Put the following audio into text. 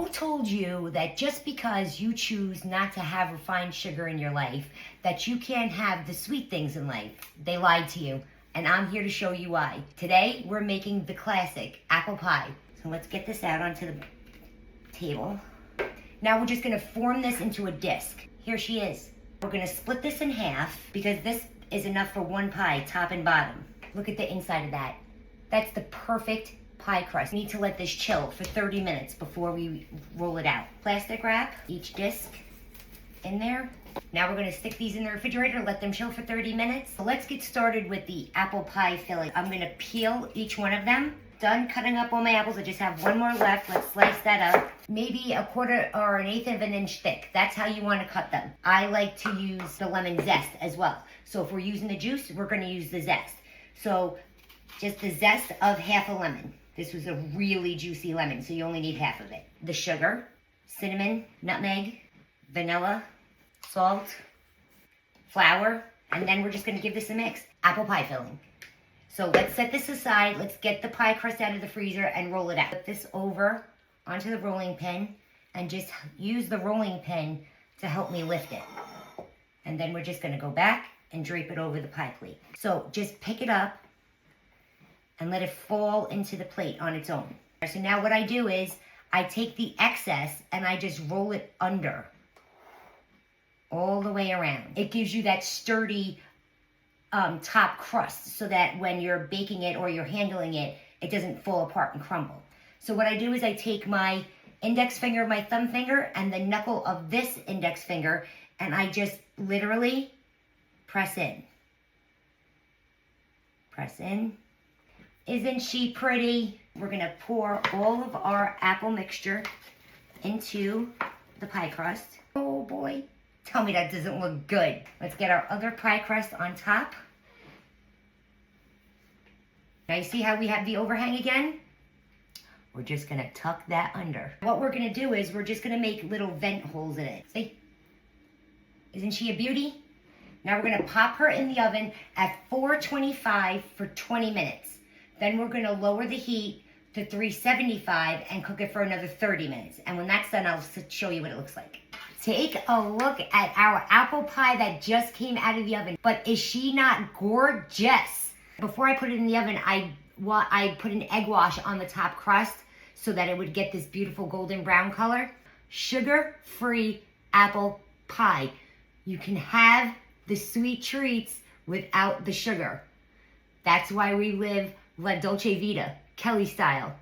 Who told you that just because you choose not to have refined sugar in your life, that you can't have the sweet things in life? They lied to you, and I'm here to show you why. Today, we're making the classic apple pie. So let's get this out onto the table. Now we're just gonna form this into a disc. Here she is. We're gonna split this in half because this is enough for one pie, top and bottom. Look at the inside of that. That's the perfect pie crust. We need to let this chill for 30 minutes before we roll it out. Plastic wrap each disc in there. Now we're gonna stick these in the refrigerator, let them chill for 30 minutes. So let's get started with the apple pie filling. I'm gonna peel each one of them. Done cutting up all my apples. I just have one more left. Let's slice that up. Maybe a quarter or an eighth of an inch thick. That's how you want to cut them. I like to use the lemon zest as well. So if we're using the juice, we're going to use the zest. So just the zest of half a lemon. This was a really juicy lemon, so you only need half of it. The sugar, cinnamon, nutmeg, vanilla, salt, flour, and then we're just going to give this a mix. Apple pie filling. So let's set this aside. Let's get the pie crust out of the freezer and roll it out. Put this over onto the rolling pin and just use the rolling pin to help me lift it. And then we're just gonna go back and drape it over the pie plate. So just pick it up and let it fall into the plate on its own. So now what I do is I take the excess and I just roll it under all the way around. It gives you that sturdy top crust so that when you're baking it or you're handling it, it doesn't fall apart and crumble. So what I do is I take my index finger, my thumb finger, and the knuckle of this index finger, and I just literally press in. Press in. Isn't she pretty? We're gonna pour all of our apple mixture into the pie crust. Oh boy. Tell me that doesn't look good. Let's get our other pie crust on top. Now you see how we have the overhang again? We're just gonna tuck that under. What we're gonna do is we're just gonna make little vent holes in it. See? Isn't she a beauty? Now we're gonna pop her in the oven at 425 for 20 minutes. Then we're gonna lower the heat to 375 and cook it for another 30 minutes. And when that's done, I'll show you what it looks like. Take a look at our apple pie that just came out of the oven. But is she not gorgeous? Before I put it in the oven, I put an egg wash on the top crust so that it would get this beautiful golden brown color. Sugar-free apple pie. You can have the sweet treats without the sugar. That's why we live La Dolce Vita, Kelly style.